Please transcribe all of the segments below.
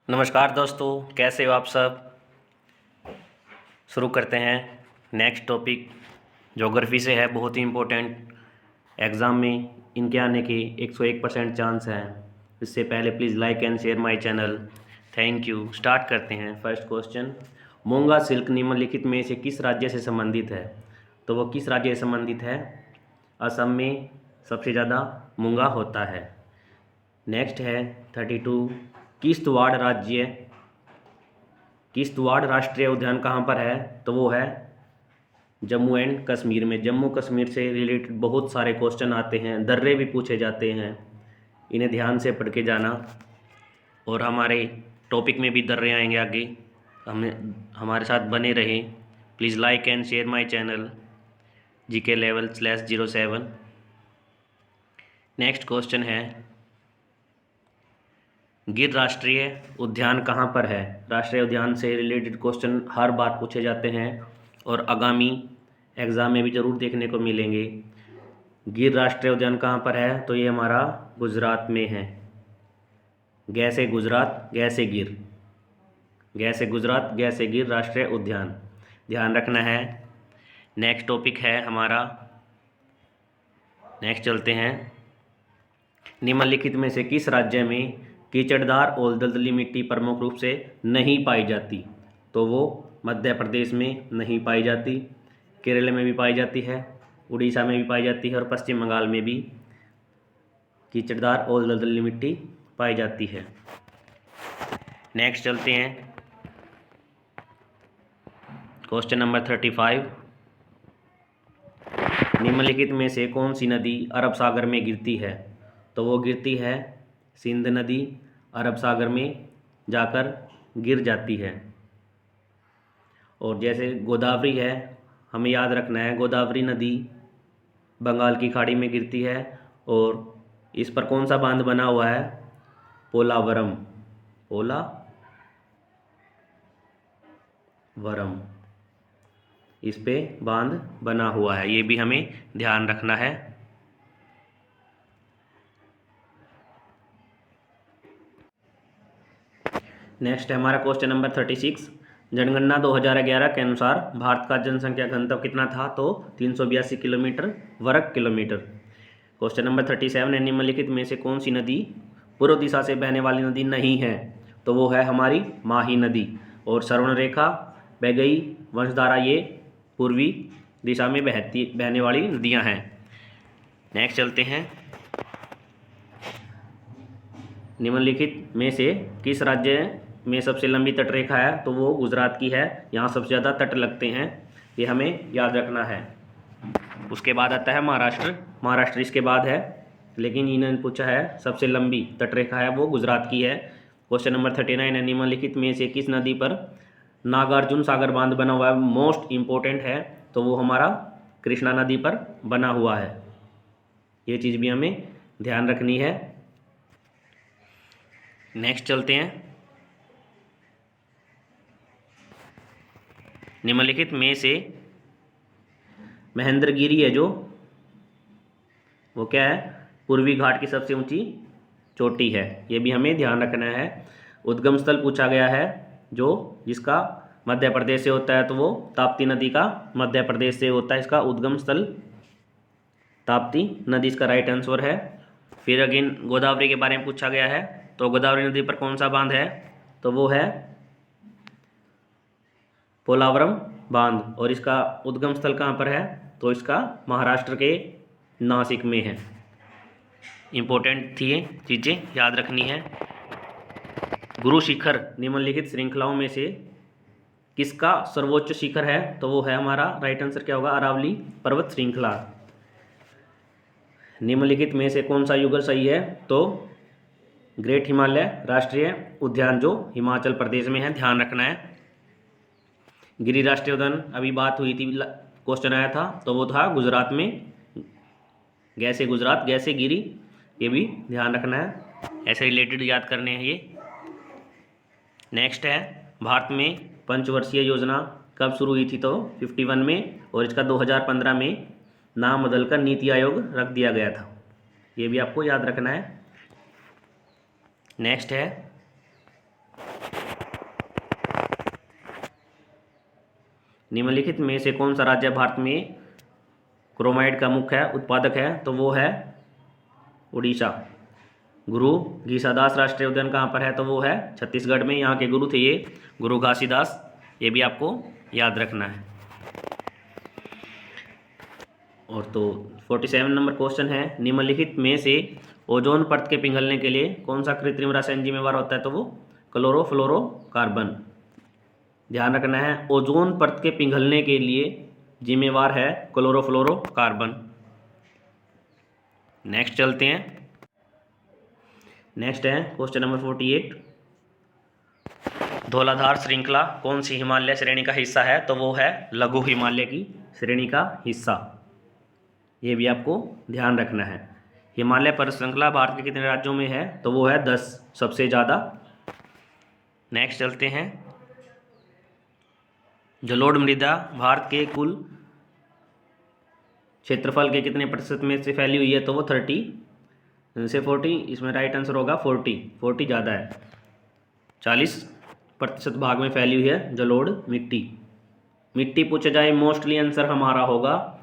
नमस्कार दोस्तों, कैसे हो आप सब। शुरू करते हैं। नेक्स्ट टॉपिक ज्योग्राफी से है, बहुत ही इम्पोर्टेंट। एग्ज़ाम में इनके आने के 101% चांस हैं। इससे पहले please like and share my channel. Thank you. Start करते हैं। फर्स्ट क्वेश्चन, मूंगा सिल्क निम्नलिखित में से किस राज्य से संबंधित है। तो वो किस राज्य से संबंधित है। असम में सबसे ज़्यादा मूंगा होता है। नेक्स्ट है 32, किश्तवाड़ राष्ट्रीय उद्यान कहाँ पर है। तो वो है जम्मू एंड कश्मीर में। जम्मू कश्मीर से रिलेटेड बहुत सारे क्वेश्चन आते हैं, दर्रे भी पूछे जाते हैं, इन्हें ध्यान से पढ़ के जाना। और हमारे टॉपिक में भी दर्रे आएंगे आगे, हमारे साथ बने रहें। Please like and share my channel GK level/07। Next question है, गिर राष्ट्रीय उद्यान कहाँ पर है। राष्ट्रीय उद्यान से रिलेटेड क्वेश्चन हर बार पूछे जाते हैं और आगामी एग्ज़ाम में भी ज़रूर देखने को मिलेंगे। गिर राष्ट्रीय उद्यान कहाँ पर है। तो ये हमारा गुजरात में है। गै से गुजरात, गै से गिर, गै से गुजरात, गै से गिर राष्ट्रीय उद्यान, ध्यान रखना है। नेक्स्ट टॉपिक है हमारा, नेक्स्ट चलते हैं। निम्नलिखित में से किस राज्य में कीचड़दार और दलदली मिट्टी प्रमुख रूप से नहीं पाई जाती। तो वो मध्य प्रदेश में नहीं पाई जाती, केरल में भी पाई जाती है, उड़ीसा में भी पाई जाती है और पश्चिम बंगाल में भी कीचड़दार और दलदली मिट्टी पाई जाती है। नेक्स्ट चलते हैं। क्वेश्चन नंबर 35, निम्नलिखित में से कौन सी नदी अरब सागर में गिरती है। तो वो गिरती है सिंध नदी, अरब सागर में जाकर गिर जाती है। और जैसे गोदावरी है, हमें याद रखना है गोदावरी नदी बंगाल की खाड़ी में गिरती है। और इस पर कौन सा बांध बना हुआ है। पोलावरम, पोलावरम, इस पे बांध बना हुआ है, ये भी हमें ध्यान रखना है। नेक्स्ट है हमारा क्वेश्चन नंबर 36, जनगणना 2011 के अनुसार भारत का जनसंख्या घनत्व कितना था। तो 382 किलोमीटर वर्ग किलोमीटर। क्वेश्चन नंबर 37 है, निम्नलिखित में से कौन सी नदी पूर्व दिशा से बहने वाली नदी नहीं है। तो वो है हमारी माही नदी। और स्वर्णरेखा, वैगई, वंशधारा, ये पूर्वी दिशा में बहने वाली नदियां हैं। नेक्स्ट चलते हैं। निम्नलिखित में से किस राज्य में सबसे लंबी तटरेखा है। तो वो गुजरात की है, यहाँ सबसे ज़्यादा तट लगते हैं, ये हमें याद रखना है। उसके बाद आता है महाराष्ट्र इसके बाद है, लेकिन इन्होंने पूछा है सबसे लंबी तटरेखा है वो गुजरात की है। क्वेश्चन नंबर 39 है, निम्नलिखित में से किस नदी पर नागार्जुन सागर बांध बना हुआ है। मोस्ट इम्पोर्टेंट है, तो वो हमारा कृष्णा नदी पर बना हुआ है, ये चीज़ भी हमें ध्यान रखनी है। नेक्स्ट चलते हैं। निम्नलिखित में से महेंद्रगिरी है जो, वो क्या है, पूर्वी घाट की सबसे ऊंची चोटी है, ये भी हमें ध्यान रखना है। उद्गम स्थल पूछा गया है, जो जिसका मध्य प्रदेश से होता है, तो वो ताप्ती नदी का मध्य प्रदेश से होता है इसका उद्गम स्थल, ताप्ती नदी इसका राइट आंसर है। फिर अगेन गोदावरी के बारे में पूछा गया है, तो गोदावरी नदी पर कौन सा बांध है। तो वो है पोलावरम बांध। और इसका उद्गम स्थल कहाँ पर है। तो इसका महाराष्ट्र के नासिक में है। इम्पोर्टेंट थी ये चीज़ें, याद रखनी है। गुरु शिखर निम्नलिखित श्रृंखलाओं में से किसका सर्वोच्च शिखर है। तो वो है हमारा राइट आंसर क्या होगा, अरावली पर्वत श्रृंखला। निम्नलिखित में से कौन सा युगल सही है। तो ग्रेट हिमालय राष्ट्रीय उद्यान जो हिमाचल प्रदेश में है, ध्यान रखना है। गिरि राष्ट्रीय उद्यान अभी बात हुई थी, क्वेश्चन आया था, तो वो था गुजरात में, गै से गुजरात, गै से गिरी, ये भी ध्यान रखना है, ऐसे रिलेटेड याद करने हैं ये। नेक्स्ट है, भारत में पंचवर्षीय योजना कब शुरू हुई थी। तो 51 में, और इसका 2015 में नाम बदलकर नीति आयोग रख दिया गया था, ये भी आपको याद रखना है। नेक्स्ट है निम्नलिखित में से कौन सा राज्य भारत में क्रोमाइड का मुख्य उत्पादक है? तो वो है उड़ीसा। गुरु घीसादास राष्ट्रीय उद्यान कहाँ पर है? तो वो है छत्तीसगढ़ में। यहाँ के गुरु थे ये गुरु घासीदास, ये भी आपको याद रखना है। और तो 47 नंबर क्वेश्चन है, निम्नलिखित में से ओजोन परत के पिघलने के लिए कौन सा कृत्रिम रसायन जिम्मेवार होता है? तो वो क्लोरोफ्लोरोकार्बन। ध्यान रखना है, ओजोन परत के पिघलने के लिए जिम्मेवार है क्लोरोफ्लोरोकार्बन। नेक्स्ट चलते हैं। नेक्स्ट है क्वेश्चन नंबर 48, धौलाधार श्रृंखला कौन सी हिमालय श्रेणी का हिस्सा है? तो वो है लघु हिमालय की श्रेणी का हिस्सा। ये भी आपको ध्यान रखना है। हिमालय पर्वत श्रृंखला भारत के कितने राज्यों में है? तो वो है 10, सबसे ज़्यादा। नेक्स्ट चलते हैं, जलोढ़ मृदा भारत के कुल क्षेत्रफल के कितने प्रतिशत में से फैली हुई है? तो वो 30 से 40, इसमें राइट आंसर होगा 40 ज़्यादा है। 40% भाग में फैली हुई है जलोढ़ मिट्टी पूछा जाए, मोस्टली आंसर हमारा होगा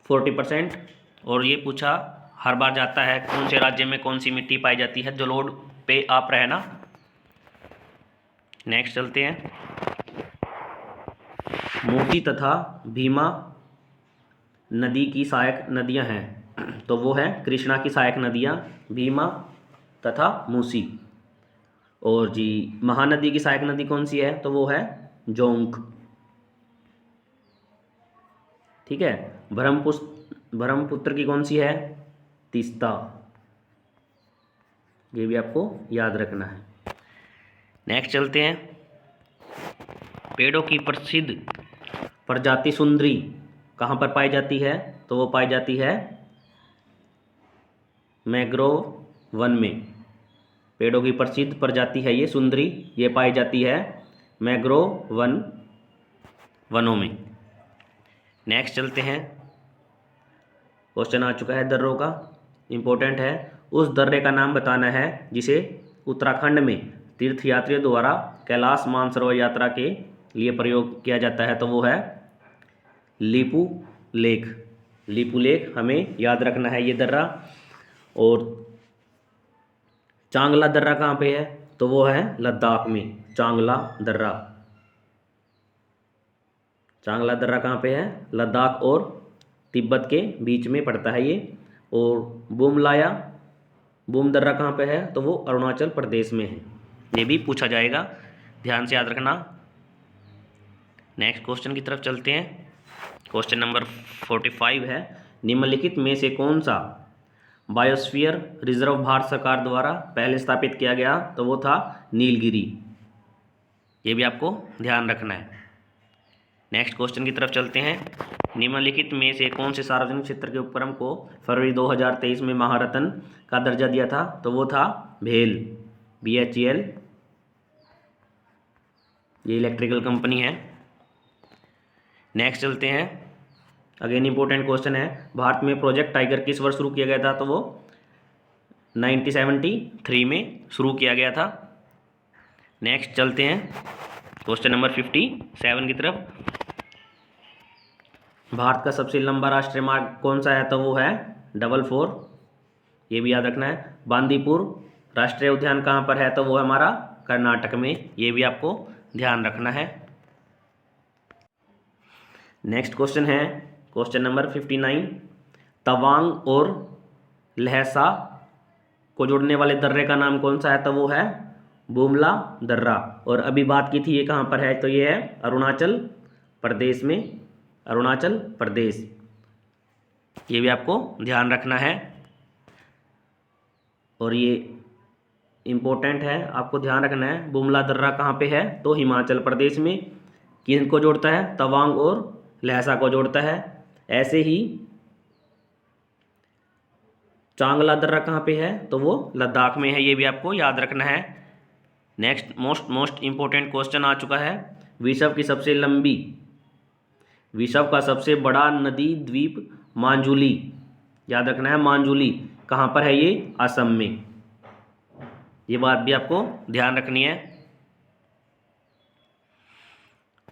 40%। और ये पूछा हर बार जाता है, कौन से राज्य में कौन सी मिट्टी पाई जाती है? जलोढ़ पे आप रहना। नेक्स्ट चलते हैं, मोती तथा भीमा नदी की सहायक नदियां हैं। तो वो है कृष्णा की सहायक नदियां भीमा तथा मूसी। और जी महानदी की सहायक नदी कौन सी है? तो वो है जोंक। ठीक है। ब्रह्मपुत्र की कौन सी है? तीस्ता। ये भी आपको याद रखना है। नेक्स्ट चलते हैं, पेड़ों की प्रसिद्ध प्रजाति सुंदरी कहाँ पर पाई जाती है? तो वो पाई जाती है मैंग्रोव वन में। पेड़ों की प्रसिद्ध प्रजाति है ये सुंदरी, ये पाई जाती है मैंग्रोव वनों में। नेक्स्ट चलते हैं, क्वेश्चन आ चुका है दर्रों का, इम्पोर्टेंट है। उस दर्रे का नाम बताना है जिसे उत्तराखंड में तीर्थयात्रियों द्वारा कैलाश मानसरोवर यात्रा के लिए प्रयोग किया जाता है। तो वो है लीपू लेक हमें याद रखना है ये दर्रा। और चांगला दर्रा कहाँ पे है? तो वो है लद्दाख में, चांगला दर्रा कहाँ पे है? लद्दाख और तिब्बत के बीच में पड़ता है ये। और बूम दर्रा कहाँ पे है? तो वो अरुणाचल प्रदेश में है। ये भी पूछा जाएगा, ध्यान से याद रखना। नेक्स्ट क्वेश्चन की तरफ चलते हैं। क्वेश्चन नंबर 45 है, निम्नलिखित में से कौन सा बायोस्फीयर रिजर्व भारत सरकार द्वारा पहले स्थापित किया गया? तो वो था नीलगिरी। ये भी आपको ध्यान रखना है। नेक्स्ट क्वेश्चन की तरफ चलते हैं, निम्नलिखित में से कौन से सार्वजनिक क्षेत्र के उपक्रम को फरवरी 2023 में महारत्न का दर्जा दिया था? तो वो था भेल, BHEL। ये इलेक्ट्रिकल कंपनी है। नेक्स्ट चलते हैं, अगेन इंपॉर्टेंट क्वेश्चन है, भारत में प्रोजेक्ट टाइगर किस वर्ष शुरू किया गया था? तो वो 1973 में शुरू किया गया था। नेक्स्ट चलते हैं क्वेश्चन नंबर 57 की तरफ। भारत का सबसे लंबा राष्ट्रीय मार्ग कौन सा है? तो वो है 444। ये भी याद रखना है। बांदीपुर राष्ट्रीय उद्यान कहाँ पर है? तो वो है हमारा कर्नाटक में। ये भी आपको ध्यान रखना है। नेक्स्ट क्वेश्चन है क्वेश्चन नंबर 59, तवांग और लहसा को जोड़ने वाले दर्रे का नाम कौन सा है? तो वो है बुमला दर्रा। और अभी बात की थी ये कहाँ पर है? तो ये है अरुणाचल प्रदेश में, अरुणाचल प्रदेश। ये भी आपको ध्यान रखना है। और ये इम्पोर्टेंट है, आपको ध्यान रखना है। बुमला दर्रा कहाँ पे है? तो हिमाचल प्रदेश में। किनको जोड़ता है? तवांग और लहसा को जोड़ता है। ऐसे ही चांगला दर्रा कहाँ पे है? तो वो लद्दाख में है। ये भी आपको याद रखना है। नेक्स्ट मोस्ट इम्पोर्टेंट क्वेश्चन आ चुका है, विश्व का सबसे बड़ा नदी द्वीप मांजुली। याद रखना है, मांजुली कहाँ पर है? ये असम में। ये बात भी आपको ध्यान रखनी है।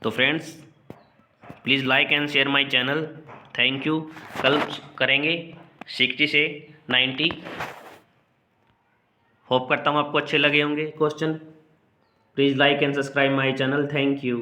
तो friends please like and share my channel. Thank you. कल करेंगे 60 से 90। होप करता हूँ आपको अच्छे लगे होंगे question. Please like and subscribe my channel. Thank you.